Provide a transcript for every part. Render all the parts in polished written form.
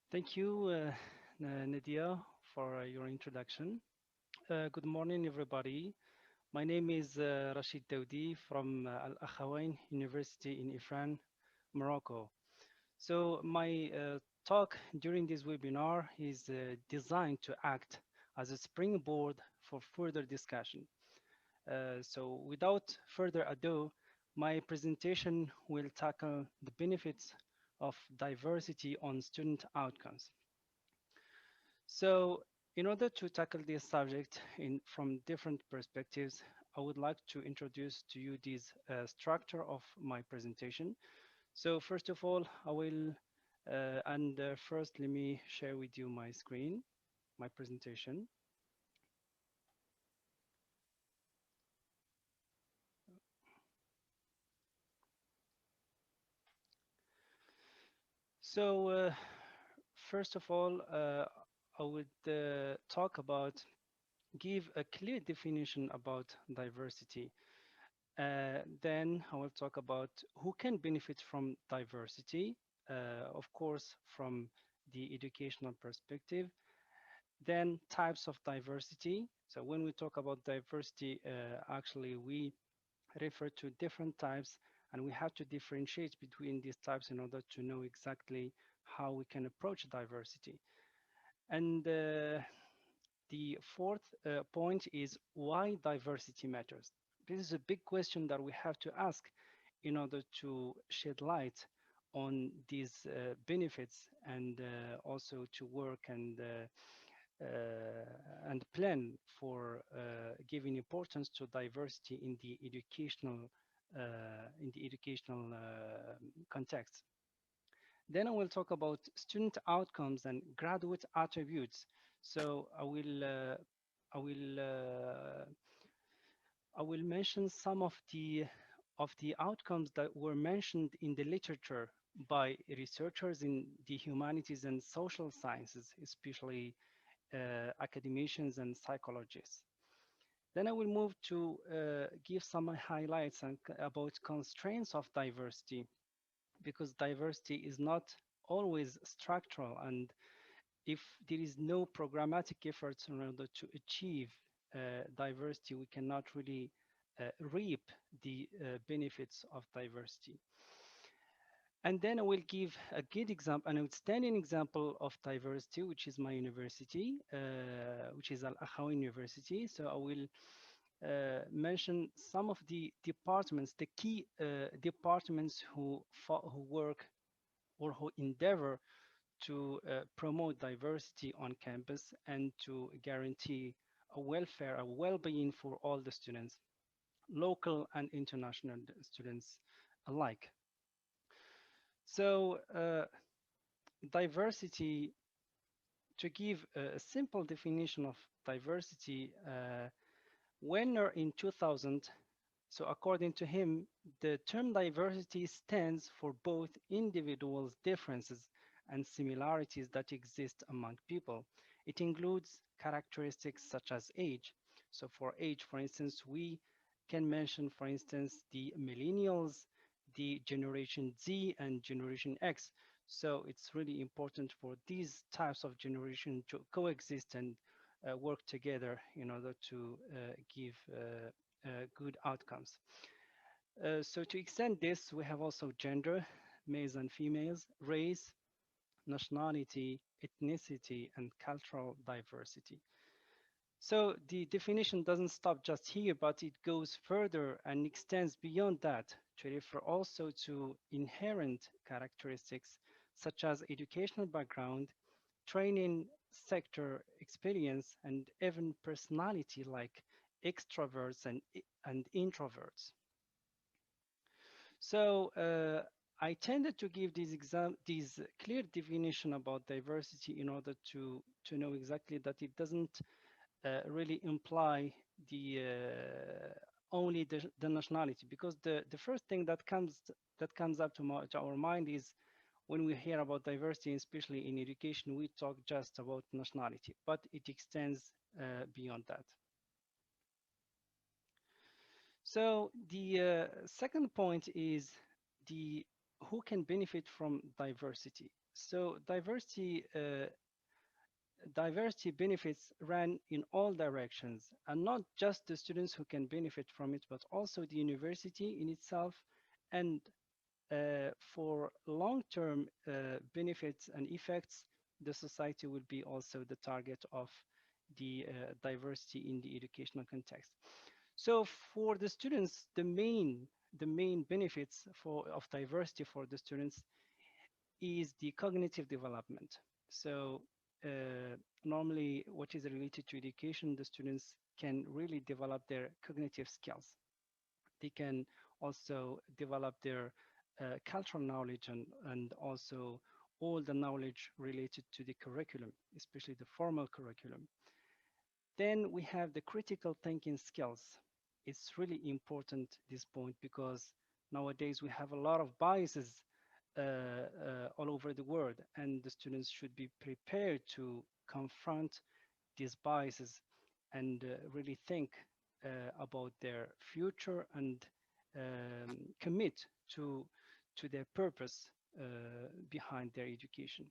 Thank you, Nadia, for your introduction. Good morning, everybody. My name is Rashid Daoudi from Al Akhawain University in Ifran, Morocco. So, my talk during this webinar is designed to act as a springboard for further discussion. So, without further ado, my presentation will tackle the benefits of diversity on student outcomes. So, in order to tackle this subject from different perspectives, I would like to introduce to you this structure of my presentation. So, first of all, I will, first let me share with you my screen, my presentation. So, first of all, I would talk about, give a clear definition about diversity. Then I will talk about who can benefit from diversity, of course, from the educational perspective. Then types of diversity. So when we talk about diversity, actually we refer to different types, and we have to differentiate between these types in order to know exactly how we can approach diversity. And the fourth point is why diversity matters. This is a big question that we have to ask in order to shed light on these benefits and also to work and plan for giving importance to diversity in the educational context. Then I will talk about student outcomes and graduate attributes. So I will uh, I will mention some of the outcomes that were mentioned in the literature by researchers in the humanities and social sciences, especially academicians and psychologists. Then I will move to give some highlights about constraints of diversity, because diversity is not always structural, and if there is no programmatic efforts in order to achieve diversity, we cannot really reap the benefits of diversity. And then I will give a good example, an outstanding example of diversity, which is my university, which is Al Akhawi University. So I will mention some of the departments, the key departments who work or who endeavor to promote diversity on campus and to guarantee a welfare, a well-being for all the students, local and international students alike. So diversity, to give a simple definition of diversity, Wenner in 2000, so according to him, the term diversity stands for both individuals' differences and similarities that exist among people. It includes characteristics such as age. So for age, for instance, we can mention, for instance, the millennials, the Generation Z and Generation X. So it's really important for these types of generation to coexist and work together in order to give good outcomes. So to extend this, we have also gender, males and females, race, nationality, ethnicity, and cultural diversity. So the definition doesn't stop just here, but it goes further and extends beyond that to refer also to inherent characteristics such as educational background, training, sector experience, and even personality like extroverts and introverts. So I tended to give these clear definition about diversity in order to know exactly that it doesn't really imply the only the nationality, because the first thing that comes up to our mind is when we hear about diversity, especially in education, we talk just about nationality, but it extends beyond that. So the second point is the who can benefit from diversity? So diversity benefits run in all directions, and not just the students who can benefit from it, but also the university in itself. And for long-term benefits and effects, the society will be also the target of the diversity in the educational context. So for the students, the main benefits of diversity for the students is the cognitive development. So normally what is related to education, the students can really develop their cognitive skills. They can also develop their cultural knowledge, and also all the knowledge related to the curriculum, especially the formal curriculum. Then we have the critical thinking skills. It's really important, this point, because nowadays we have a lot of biases all over the world, and the students should be prepared to confront these biases and really think about their future, and commit to their purpose behind their education.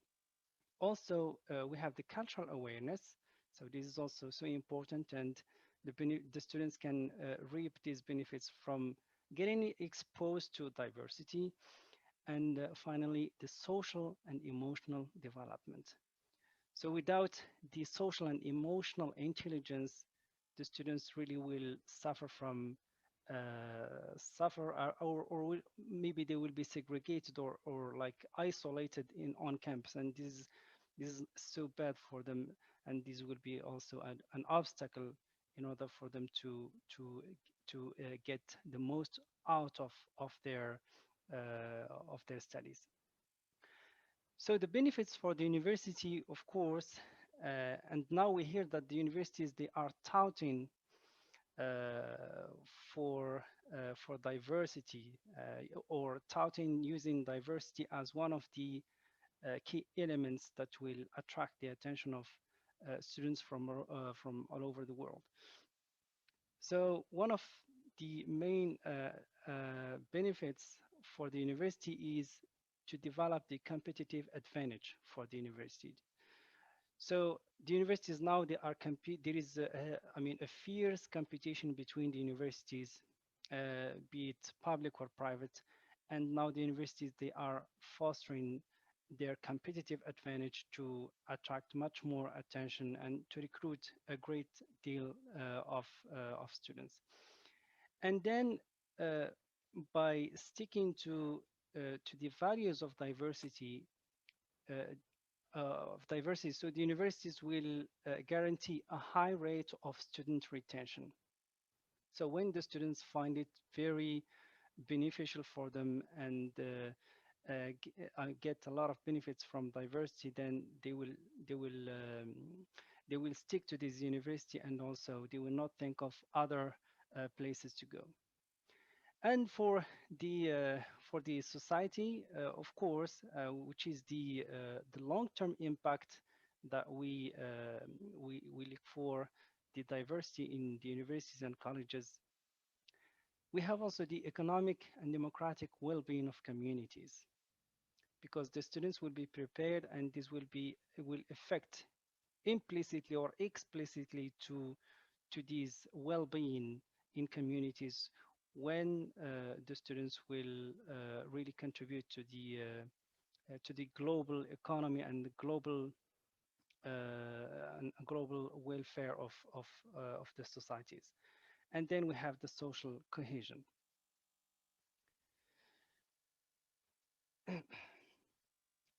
Also, we have the cultural awareness. So this is also so important, and the students can reap these benefits from getting exposed to diversity. And finally, the social and emotional development. So without the social and emotional intelligence, the students really will suffer from suffer or maybe they will be segregated, or like isolated in on campus, and this is so bad for them, and this will be also an obstacle in order for them to get the most out of their studies. So the benefits for the university, of course, and now we hear that the universities, they are touting uh, for diversity, or touting using diversity as one of the key elements that will attract the attention of students from all over the world. So one of the main benefits for the university is to develop the competitive advantage for the university. So the universities now, they are compete. There is, I mean, a fierce competition between the universities, be it public or private, and now the universities, they are fostering their competitive advantage to attract much more attention and to recruit a great deal of students. And then uh, by sticking to the values of diversity, so the universities will guarantee a high rate of student retention. So when the students find it very beneficial for them, and get a lot of benefits from diversity, then they will they will stick to this university, and also they will not think of other places to go. And for the society, of course, which is the long-term impact that we look for the diversity in the universities and colleges. We have also the economic and democratic well-being of communities, because the students will be prepared, and this will affect implicitly or explicitly to this well-being in communities, when the students will really contribute to the global economy and the global welfare of the societies. And then we have the social cohesion.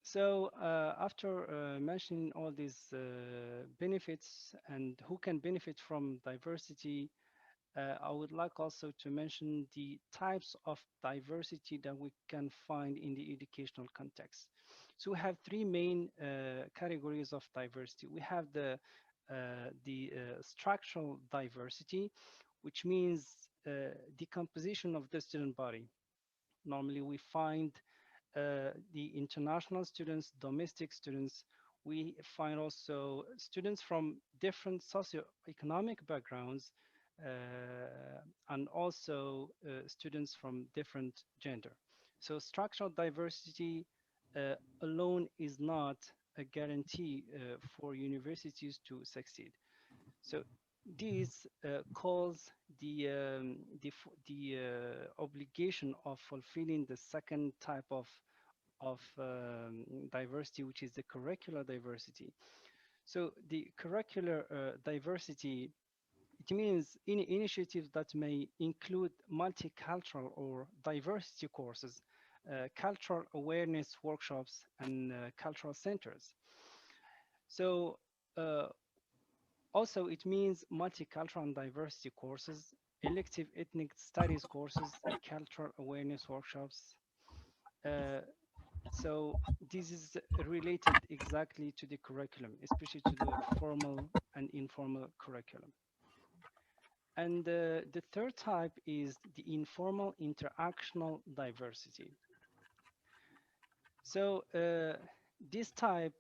So after mentioning all these benefits and who can benefit from diversity, I would like also to mention the types of diversity that we can find in the educational context. So we have three main categories of diversity. We have the structural diversity, which means the composition of the student body. Normally, we find the international students, domestic students. We find also students from different socioeconomic backgrounds, and also students from different gender. So structural diversity alone is not a guarantee for universities to succeed. So this calls the obligation of fulfilling the second type of diversity, which is the curricular diversity. So the curricular diversity, it means any initiatives that may include multicultural or diversity courses, cultural awareness workshops, and cultural centers. So uh, also it means multicultural and diversity courses, elective ethnic studies courses, cultural awareness workshops. Uh, so this is related exactly to the curriculum, especially to the formal and informal curriculum. And the third type is the informal interactional diversity. So this type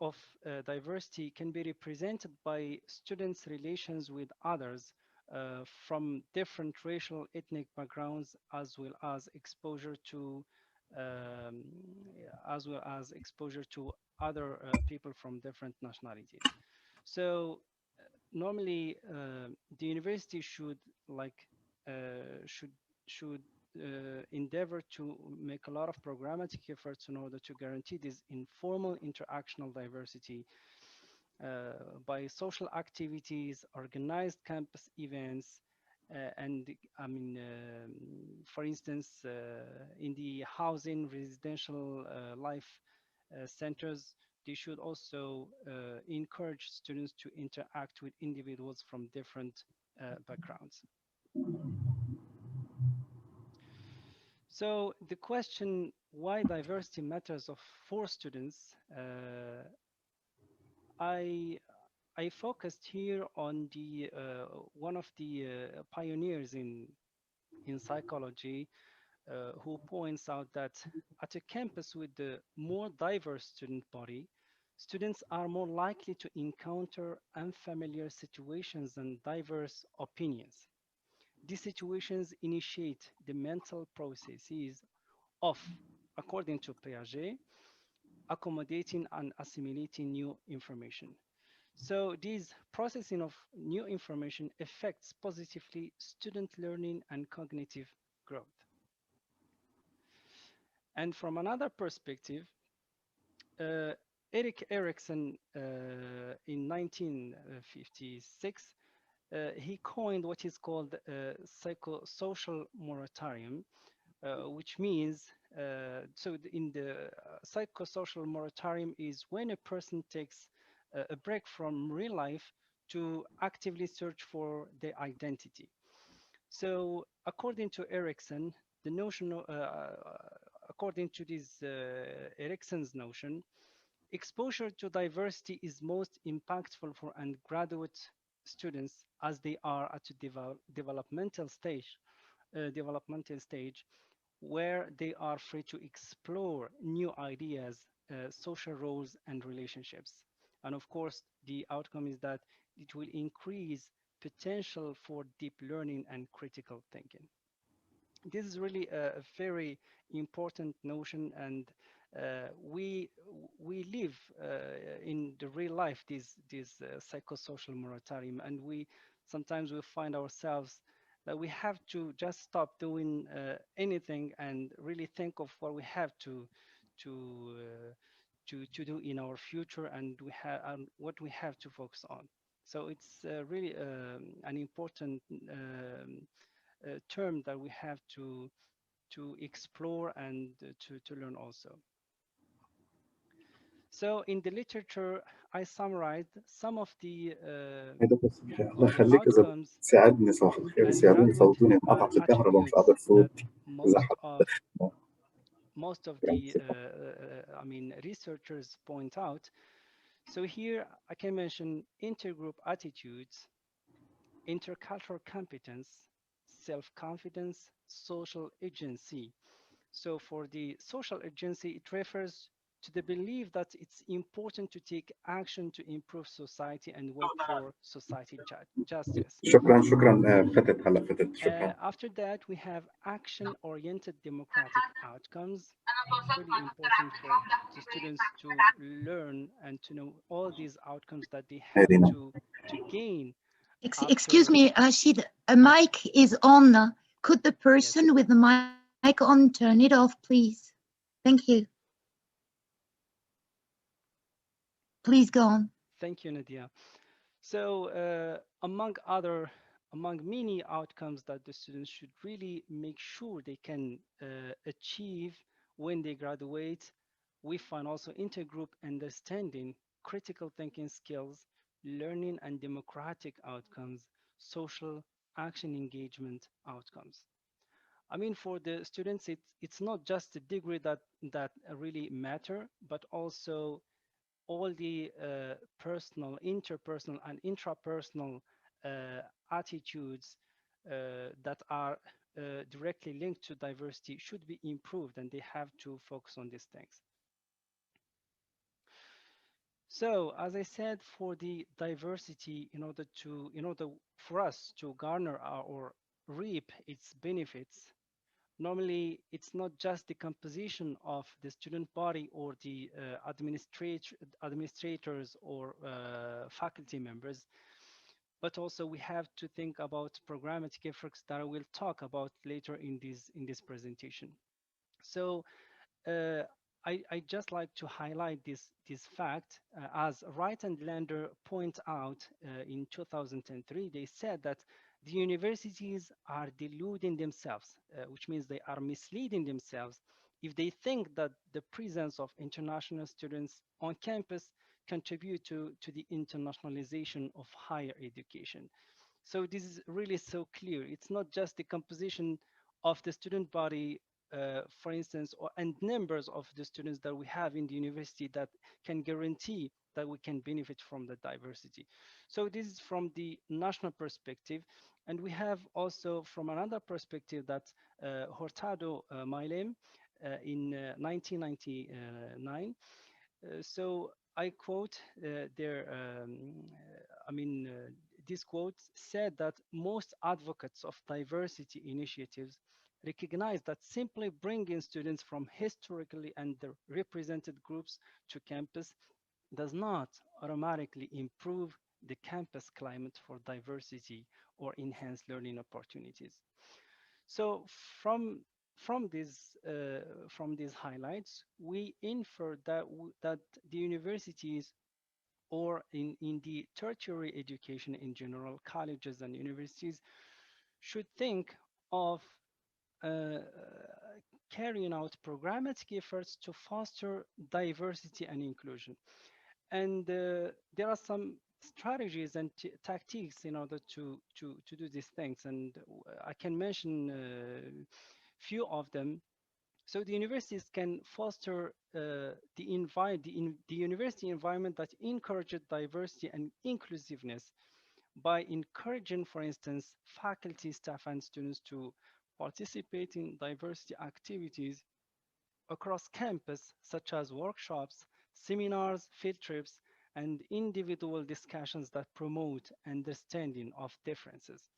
of diversity can be represented by students' relations with others from different racial ethnic backgrounds, um, as well as exposure to other people from different nationalities. So normally the university should like should should endeavor to make a lot of programmatic efforts in order to guarantee this informal interactional diversity by social activities, organized campus events, and I mean, for instance, in the housing residential life centers, they should also encourage students to interact with individuals from different backgrounds. So the question why diversity matters of for students, I I focused here on the one of the pioneers in psychology who points out that at a campus with the more diverse student body, students are more likely to encounter unfamiliar situations and diverse opinions. These situations initiate the mental processes of, according to Piaget, accommodating and assimilating new information. So this processing of new information affects positively student learning and cognitive growth. And from another perspective, uh, Erik Erikson in 1956, he coined what is called psychosocial moratorium, which means in the psychosocial moratorium is when a person takes a break from real life to actively search for their identity. So according to Erikson, the notion, according to this Erikson's notion, exposure to diversity is most impactful for undergraduate students as they are at a developmental stage where they are free to explore new ideas, social roles, and relationships. And of course, the outcome is that it will increase potential for deep learning and critical thinking. This is really a very important notion, and we live in the real life this psychosocial moratorium, and we sometimes we find ourselves that we have to just stop doing anything and really think of what we have to to do in our future, and we have what we have to focus on. So it's really an important term that we have to explore and to learn also. So in the literature, I summarized some هيدا بس الله of the يخليك اذا outcomes بتساعدني صباح الخير and يساعدوني graduate يفوتوني انقطعت الكهرباء مش قادر attributes فوت that اذا most حدا of most of the يعني I mean researchers point out. So here I can mention intergroup attitudes, intercultural competence, self-confidence, social agency. So for the social agency, it refers to the belief that it's important to take action to improve society and work for society justice. شكرا شكرا فتت شكرا. After that, we have action-oriented democratic outcomes. It's really important for the students to learn and to know all these outcomes that they have هذه to gain Excuse after. me, Rashid, a Yes, mic is on. Could the yes. person with the mic on turn it off, please? Thank you. Please go on. Thank you, Nadia. So, among many outcomes that the students should really make sure they can achieve when they graduate, we find also intergroup understanding, critical thinking skills, learning and democratic outcomes, social action engagement outcomes. I mean, for the students, it's not just the degree that really matter, but also all the personal, interpersonal, and intrapersonal attitudes that are directly linked to diversity should be improved, and they have to focus on these things. So, as I said, for the diversity, in order for us to garner or reap its benefits, normally it's not just the composition of the student body or the administrators or faculty members, but also we have to think about programmatic efforts that I will talk about later in this presentation. So uh, I just like to highlight this fact. As Wright and Lander point out in 2003, they said that the universities are deluding themselves, which means they are misleading themselves if they think that the presence of international students on campus contribute to the internationalization of higher education. So this is really so clear. It's not just the composition of the student body, for instance, and numbers of the students that we have in the university that can guarantee that we can benefit from the diversity. So this is from the national perspective. And we have also from another perspective that Hurtado Mailem in 1999. So I quote I mean, this quote said that most advocates of diversity initiatives recognize that simply bringing students from historically underrepresented groups to campus does not automatically improve the campus climate for diversity or enhance learning opportunities. So from these highlights, we infer that the universities or in the tertiary education in general, colleges and universities should think of uh, carrying out programmatic efforts to foster diversity and inclusion. And there are some strategies and tactics in order to do these things. And I can mention few of them. So the universities can foster the university environment that encourages diversity and inclusiveness by encouraging, for instance, faculty, staff, and students to participate in diversity activities across campus, such as workshops, seminars, field trips, and individual discussions that promote understanding of differences.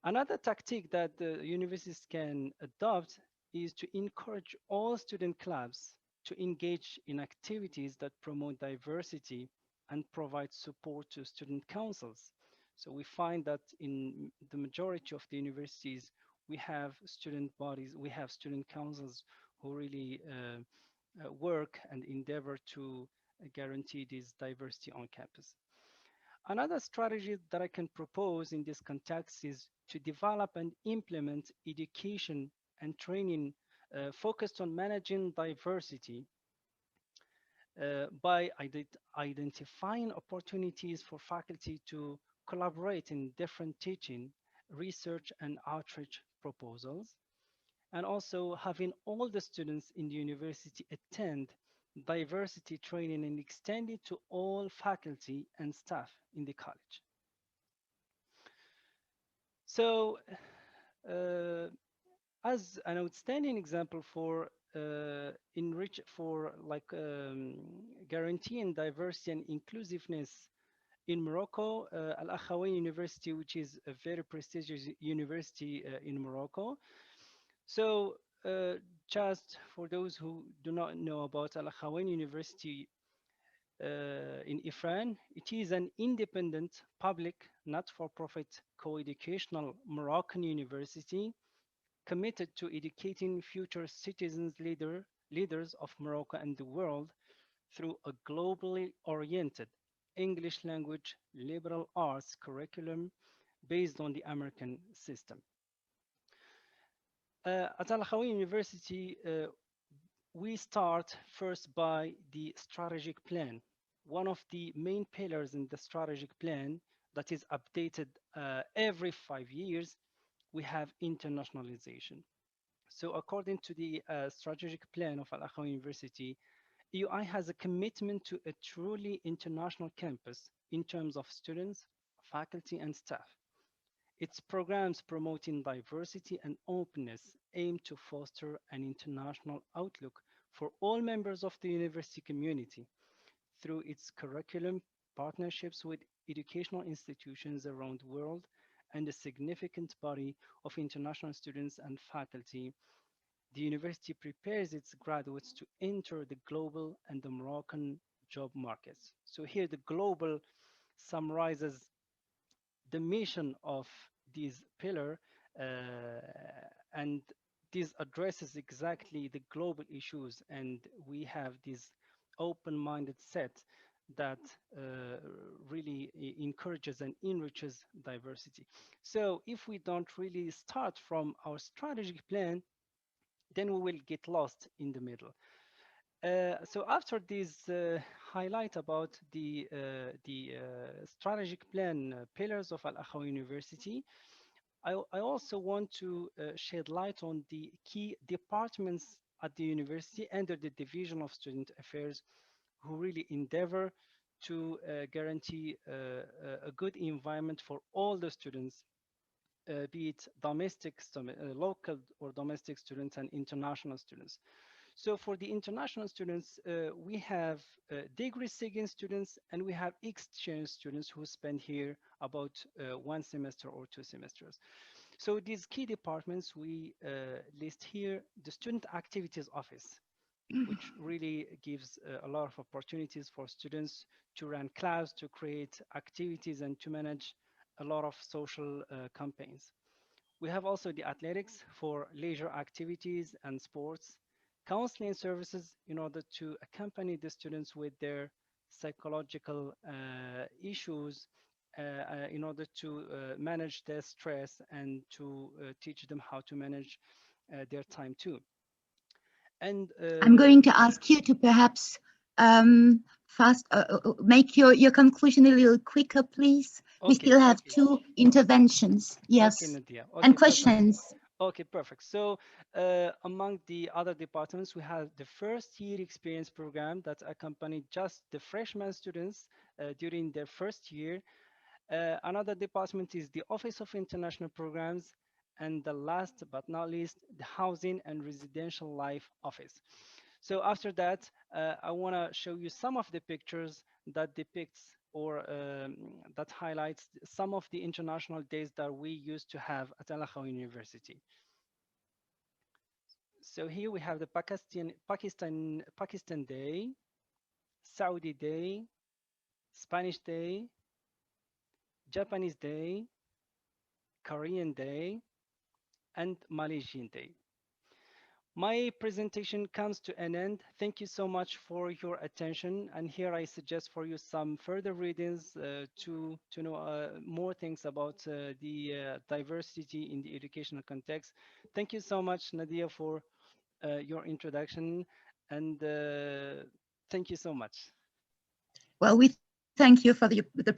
Another tactic that the universities can adopt is to encourage all student clubs to engage in activities that promote diversity and provide support to student councils. So we find that in the majority of the universities, we have student bodies, we have student councils who really work and endeavor to guarantee this diversity on campus. Another strategy that I can propose in this context is to develop and implement education and training focused on managing diversity by identifying opportunities for faculty to collaborate in different teaching, research, and outreach proposals, and also having all the students in the university attend diversity training and extend it to all faculty and staff in the college. So, uh, as an outstanding example for enrich for like guaranteeing diversity and inclusiveness in Morocco, Al Akhawain University, which is a very prestigious university in Morocco. So, just for those who do not know about Al Akhawain University in Ifran, it is an independent, public, not for profit, co educational Moroccan university committed to educating future citizens, leaders of Morocco and the world through a globally oriented English language liberal arts curriculum based on the American system. At Al Khawi University, we start first by the strategic plan. One of the main pillars in the strategic plan that is updated every 5 years, we have internationalization. So according to the strategic plan of Al Akhawi University, EUI has a commitment to a truly international campus in terms of students, faculty, and staff. Its programs promoting diversity and openness aim to foster an international outlook for all members of the university community through its curriculum, partnerships with educational institutions around the world, and a significant body of international students and faculty. The university prepares its graduates to enter the global and the Moroccan job markets. So here the global summarizes the mission of this pillar, and this addresses exactly the global issues, and we have this open-minded set that really encourages and enriches diversity. So if we don't really start from our strategic plan, then we will get lost in the middle. So after this highlight about the strategic plan pillars of Al Akhawi University, I also want to shed light on the key departments at the university under the Division of Student Affairs who really endeavor to guarantee a good environment for all the students, be it domestic, local or domestic students and international students. So for the international students, we have degree-seeking students and we have exchange students who spend here about 1 semester or 2 semesters. So these key departments we list here: the Student Activities Office, which really gives a lot of opportunities for students to run clubs, to create activities, and to manage a lot of social campaigns. We have also the athletics for leisure activities and sports, counseling services in order to accompany the students with their psychological issues, in order to manage their stress and to teach them how to manage their time too. And I'm going to ask you to perhaps fast make your conclusion a little quicker, please. okay, We still have okay. 2 interventions, yes, Okay, Nadia. Okay, and perfect. questions. Okay, perfect. So among the other departments, we have the first year experience program that accompanied just the freshman students during their first year. Another department is the Office of International Programs, and the last but not least, the Housing and Residential Life Office. So after that, I want to show you some of the pictures that depicts or that highlights some of the international days that we used to have at Al Akhawi University. So here we have the Pakistan Day, Saudi Day, Spanish Day, Japanese Day, Korean Day, and Malaysian Day. My presentation comes to an end. Thank you so much for your attention. And here I suggest for you some further readings to know more things about the diversity in the educational context. Thank you so much, Nadia, for your introduction. And thank you so much. Well, we thank you for the presentation.